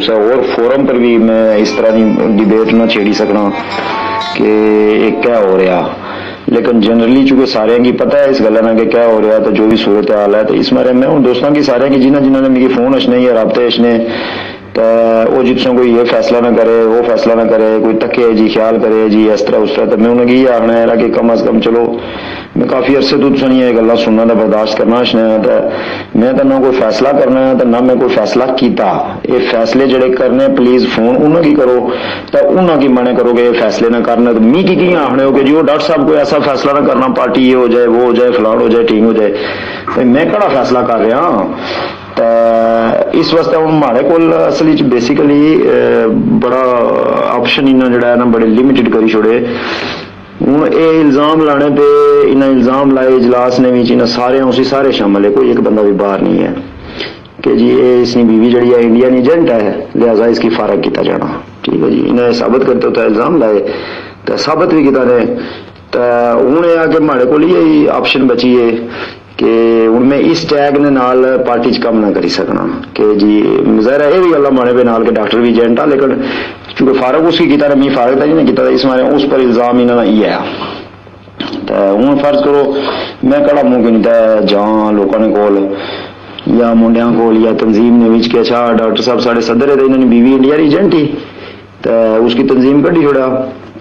कुछ और फोरम पर भी मैं इस तरह की डिबेट ना छेड़ी सकना कि एक क्या हो रहा, लेकिन जनरली चूंकि सारे की पता है इस गल ना कि क्या हो रहा, तो जो भी सूरत हाल है तो इस बारे मैं हूँ दोस्तों की सारे की जिन्होंने मेरे फोन अच्छने या राबते अच्छने तो वो जिसों कोई ये फैसला ना करे वो फैसला ना करे, कोई तके जी ख्याल करे जी इस तरह उस तरह, तो मैं उन्हें यही आखना है कि कम अज कम चलो मैं काफी अरसे तो सुनिए गल्लां सुनना तो बर्दाश्त करना तो मैं तो ना कोई फैसला करना है तो ना मैं कोई फैसला किया। ये फैसले जड़े करने प्लीज फोन उन्होंने की करो तो उन्होंने की मने करोगे ये फैसले ना करना, तो मी की आखने हो कि जी वो डॉक्टर साहब कोई ऐसा फैसला ना करना पार्टी ये हो जाए वो हो जाए फलान हो जाए ठीक हो जाए, तो मैं कड़ा फैसला कर रहा। तो इस वास्ते हम हमारे को असल बेसिकली बड़ा ऑप्शन इन्हें जड़ा है ना बड़े लिमिटेड करी छोड़े। हूँ ये इल्जाम लाने पे इन्हें इल्जाम लाए इजलास ने भी इन्हें सारे उसी सारे शामिल है, कोई एक बंदा भी बाहर नहीं है कि जी ये इसकी बीवी जड़ी है इंडियन एजेंट है लिहाजा इसकी फारग किया जाना। ठीक है जी, इन्हें साबित करते होता इल्जाम लाए तो साबित भी किया ने, तो हूँ ये आके हमारे को यही ऑप्शन बची है कि हूँ मैं इस टैग ने नाल पार्टी च कम ना करी सकना कि जी ज़ाहिर है ये भी गल्लां माने पे नाल के डॉक्टर भी एजेंट आ, लेकिन चूंकि फारग उसकी किता मैं फारग था नहीं किता इस मारे उस पर इल्जाम इन्होंने ये है। तो हूँ फर्ज करो मैं कड़ा मुमकिन था जां लोगों ने कोल या मुंडिया कोल या तंजीम ने विच के अच्छा डॉक्टर साहब साढ़े सदर है तो इन्होंने बीवी इंडिया एजेंट ही तो उसकी तंजीम कढ़ी छोड़ा,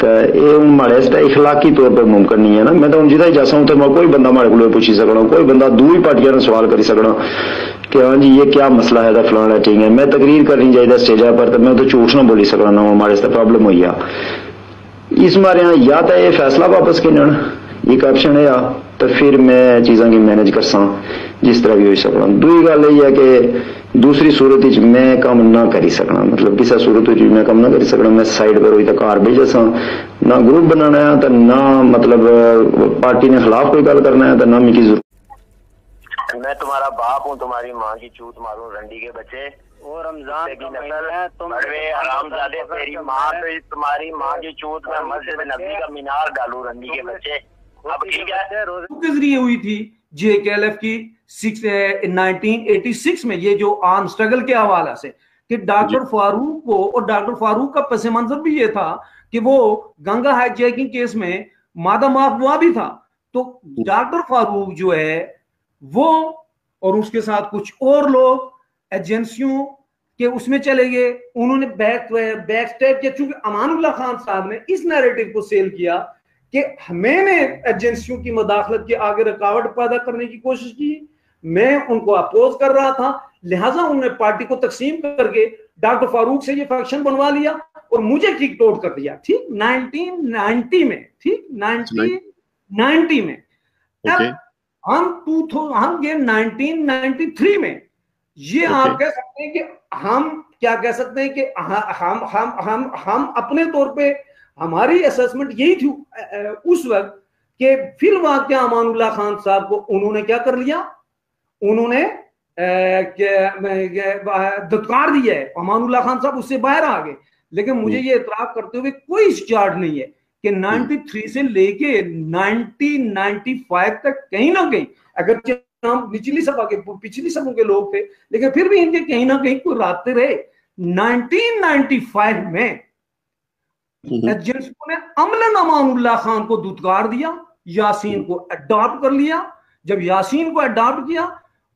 तो ये हमारे इखलाकी तौर पर मुमकिन नहीं है ना। मैं तो जिदा ही चाहता हूँ तो मैं कोई बंदा हमारे को पूछी सकना, कोई बंदा दूसरी पार्टियों ने सवाल करी सकना कि हाँ जी ये क्या मसला है फलाना ठीक है, मैं तकरीर करनी चाहिए स्टेजा पर तो मैं तो झूठ ना बोली सकना ना हमारे से प्रॉब्लम हुई है। इस मारे या तो ये फैसला वापस गिनन एक ऑप्शन है, तो फिर मैं चीज़ों की मैनेज कर सा जिस तरह भी हो सकना। दूसरी गल यही है कि दूसरी सूरत मैं कम ना करी सकना, मतलब किसी सूरत मैं कम ना करी सकना, मैं साइड पर हुई तो घर भेज सा ना ग्रुप बनाना है तो ना मतलब पार्टी ने खिलाफ कोई गल करना है तो ना मेरी जरूरत। मैं तुम्हारा बाप हूँ, तुम्हारी माँ की चूत मारूं रंडी के बच्चे और रमजान की नस्ल है तुम हरामजादे, तेरी माँ पे तुम्हारी माँ की चूत में मस्जिद नबी का मीनार डालू रंडी के बच्चे। अब ठीक है के जरिए हुई थी JKLF की 1986 में, ये जो आर्म स्ट्रगल के हवाला से कि डॉक्टर फारूक को, और डॉक्टर फारूक का पस मंजर भी ये था कि वो गंगा हाईजैकिंग केस में मादा माफ हुआ भी था, तो डॉक्टर फारूक जो है वो और उसके साथ कुछ और लोग एजेंसियों के उसमें चले गए, उन्होंने बैक स्टेप किया। चूंकि अमानुल्लाह खान साहब ने इस नैरेटिव को सेल किया कि मैंने एजेंसियों की मदाखलत के आगे रुकावट पैदा करने की कोशिश की, मैं उनको अपोज कर रहा था, लिहाजा उन्होंने पार्टी को तकसीम करके डॉक्टर फारूक से ये फैक्शन बनवा लिया और मुझे किक आउट कर दिया। ठीक 1990 में, ठीक 1990 में हम ये 1993 में ये आप कह सकते हैं कि हम क्या कह सकते हैं कि हम अपने तौर पे हमारी असेसमेंट यही थी उस वक्त कि फिर वाकया अमानुल्लाह खान साहब को उन्होंने क्या कर लिया, उन्होंने धुतकार दिया है, अमानुल्लाह खान साहब उससे बाहर आ गए। लेकिन मुझे ये इतराफ करते हुए कोई चार्ट नहीं है कि 93 से लेके 1995 तक कहीं ना कहीं, अगर हम निचली सभा के पिछली सभा के लोग थे लेकिन फिर भी इनके कहीं ना कहीं कोई रास्ते रहे। 1995 में एजेंसियों ने अमलन अमानुल्लाह खान को दुत्कार दिया, यासीन को अडॉप्ट कर लिया। जब यासीन को अडॉप्ट किया,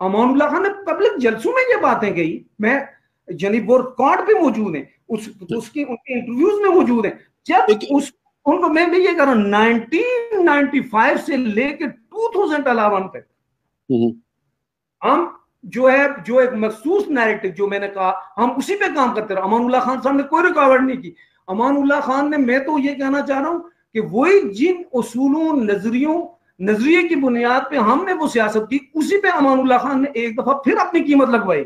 अमानुल्लाह खान ने पब्लिक जलसों में ये बातें कही, मैं यानी वो रिकॉर्ड पे मौजूद है, उसके उनके इंटरव्यूज में मौजूद है। जब उनको मैं भी ये कह रहा हूं 1995 से लेकर 2011 तक हम जो एक मखसूस नैरेटिव जो मैंने कहा हम उसी पे काम करते रहे। अमानुल्लाह खान साहब ने कोई रुकावट नहीं की। अमानुल्लाह खान ने, मैं तो ये कहना चाह रहा हूं कि वही जिन उसूलों नजरिए की बुनियाद पे हमने वो सियासत की, उसी पे अमानुल्लाह खान ने एक दफा फिर अपनी कीमत लगवाई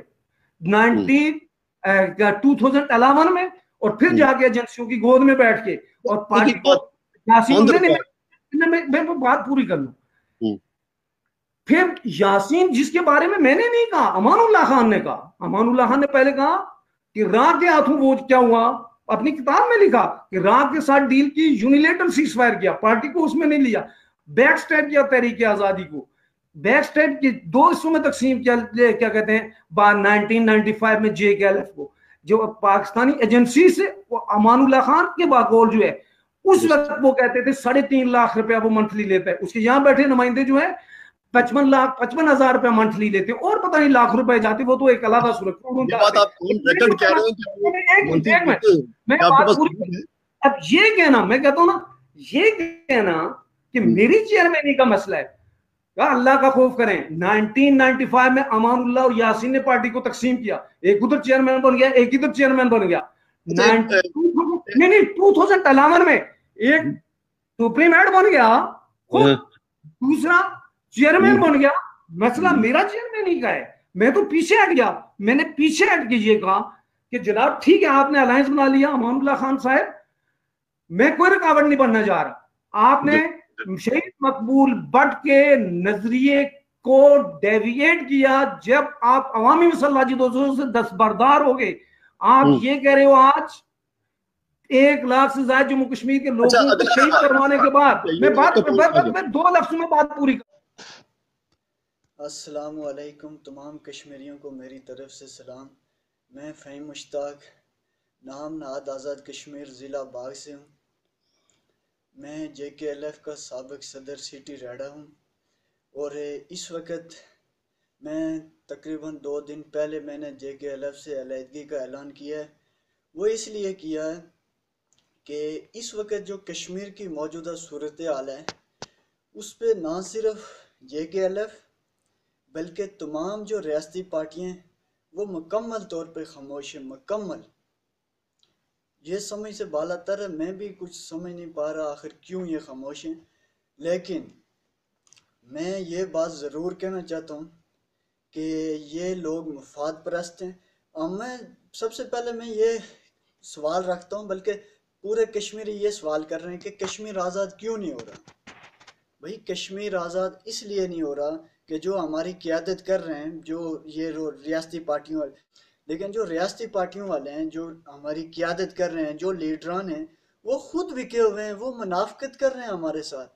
2011 में, और फिर जाके एजेंसियों की गोद में बैठ के और पार्टी को मैं बात पूरी कर लूं। फिर यासीन, जिसके बारे में मैंने नहीं कहा, अमानुल्लाह खान ने कहा। अमानुल्लाह खान ने पहले कहा कि राह के हाथों वो क्या हुआ, अपनी किताब में लिखा कि राह के साथ डील की, यूनिलेटरल सीजफायर किया, पार्टी को उसमें नहीं लिया, बैक स्टेप किया तहरीक आजादी को, बैक स्टेप के दो हिस्सों में तकसीम किया, क्या कहते हैं 1995 में JKLF को। जो पाकिस्तानी एजेंसी से वो अमानुल्लाह खान के बाकौल जो है उस वक्त वो कहते थे 3.5 लाख रुपया वो मंथली लेता है। उसके यहाँ बैठे नुमाइंदे जो है 55,000 रुपया मंथली लेते और पता नहीं लाख रुपए जाते, वो तो एक अलग अब ये कहना, मैं कहता हूँ ना, ये कहना कि मेरी चेयरमैनी का मसला है, अल्लाह का खौफ करें। 1995 में अमानुल्लाह और यासीन ने पार्टी को तकसीम किया, एक उधर चेयरमैन बन गया, एक इधर चेयरमैन बन गया। 2011 में एक सुप्रीम हेड बन गया, दूसरा चेयरमैन बन गया। मसला मेरा चेयरमैन ही का है, मैं तो पीछे हट गया। मैंने पीछे हट के ये कहा कि जनाब ठीक है, आपने अलायंस बना लिया अमानुल्लाह खान साहब, मैं कोई रुकावट नहीं बनना जा रहा। आपने शहीद मकबूल भट्ट के नजरिए को डेविएट किया जब आप अवामी मसल्ला जिदोजहद से दस्तबरदार हो गए। आप ये कह रहे हो आज 1 लाख से ज्यादा जम्मू कश्मीर के लोगों को शहीद करवाने के बाद, मैं 2 लफ्ज में बात पूरी कर। अस्सलाम वालेकुम तमाम कश्मीरियों को मेरी तरफ से सलाम। मैं फ़हीम मुश्ताक, नाम नाद आज़ाद कश्मीर, ज़िला बाग से हूँ। मैं JKLF का साबिक सदर सिटी रेडा हूँ और इस वक्त मैं तकरीबन 2 दिन पहले मैंने JKLF से अलहदगी का ऐलान किया है। वो इसलिए किया है कि इस वक्त जो कश्मीर की मौजूदा सूरत हाल है उस पर ना सिर्फ JKLF बल्कि तमाम जो रियासती पार्टियाँ हैं वो मुकम्मल तौर पे खामोश है, मुकम्मल। ये समझ से बालातर है, मैं भी कुछ समझ नहीं पा रहा आखिर क्यों ये खामोश हैं। लेकिन मैं ये बात ज़रूर कहना चाहता हूँ कि ये लोग मुफाद परस्त हैं। अब मैं सबसे पहले मैं ये सवाल रखता हूँ, बल्कि पूरे कश्मीरी ये सवाल कर रहे हैं कि कश्मीर आज़ाद क्यों नहीं हो रहा। भाई कश्मीर आज़ाद इसलिए नहीं हो रहा कि जो हमारी क़यादत कर रहे हैं जो ये रियासती पार्टियों वाले, लेकिन जो रियासती पार्टियों वाले हैं जो हमारी क़यादत कर रहे हैं, जो लीडरान हैं, वो खुद बिके हुए हैं, वो मुनाफिकत कर रहे हैं हमारे साथ।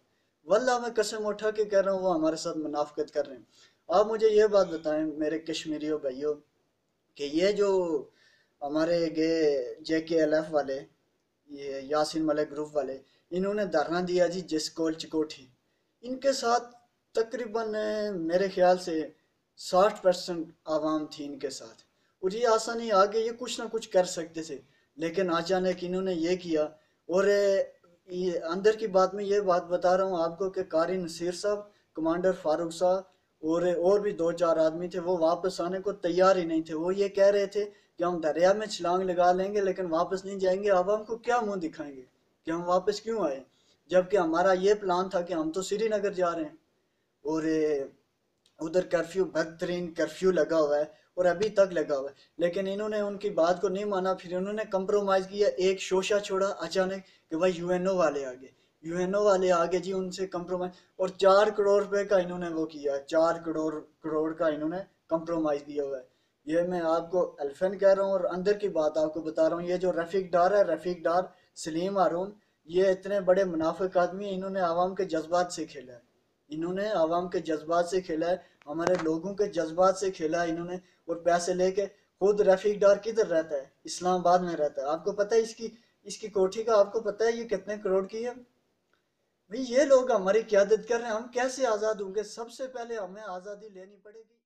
वल्लाह मैं कसम उठा के कह रहा हूँ वो हमारे साथ मुनाफिकत कर रहे हैं। आप मुझे ये बात बताएं मेरे कश्मीरियों भाइयों कि ये जो हमारे JKLF वाले, ये यासीन मलिक ग्रुप वाले, इन्होंने धरना दिया जी जिसकोल चिकोठी, इनके साथ तकरीबन मेरे ख्याल से 60% आवाम थी इनके साथ, और ये आसानी आगे ये कुछ ना कुछ कर सकते थे। लेकिन अचानक इन्होंने ये किया। और ये अंदर की बात में ये बात बता रहा हूँ आपको कि कारी नसीर साहब, कमांडर फारूक साहब और भी 2-4 आदमी थे, वो वापस आने को तैयार ही नहीं थे। वो ये कह रहे थे कि हम दरिया में छलांग लगा लेंगे लेकिन वापस नहीं जाएंगे। आवाम को क्या मुंह दिखाएंगे कि हम वापस क्यों आए, जबकि हमारा ये प्लान था कि हम तो श्रीनगर जा रहे हैं और उधर कर्फ्यू, बदतरीन कर्फ्यू लगा हुआ है और अभी तक लगा हुआ है। लेकिन इन्होंने उनकी बात को नहीं माना, फिर इन्होंने कंप्रोमाइज़ किया। एक शोशा छोड़ा अचानक कि भाई UNO वाले आ गए, UNO वाले आ गए जी, उनसे कंप्रोमाइज़, और 4 करोड़ रुपए का इन्होंने वो किया, 4 करोड़ का इन्होंने कंप्रोमाइज़ किया हुआ है। ये मैं आपको अल्फन कह रहा हूँ और अंदर की बात आपको बता रहा हूँ। ये जो रफ़ीक डार है, रफ़ीक डार, सलीम हारून, ये इतने बड़े मुनाफिक आदमी, इन्होंने आवाम के जज्बात से खेला है, इन्होंने आवाम के जज्बात से खेला है, हमारे लोगों के जज्बात से खेला है इन्होंने। और पैसे लेके खुद रफ़ीक डार किधर रहता है, इस्लामाबाद में रहता है। आपको पता है इसकी कोठी का, आपको पता है ये कितने करोड़ की है। भाई ये लोग हमारी क़यादत कर रहे हैं, हम कैसे आज़ाद होंगे। सबसे पहले हमें आज़ादी लेनी पड़ेगी।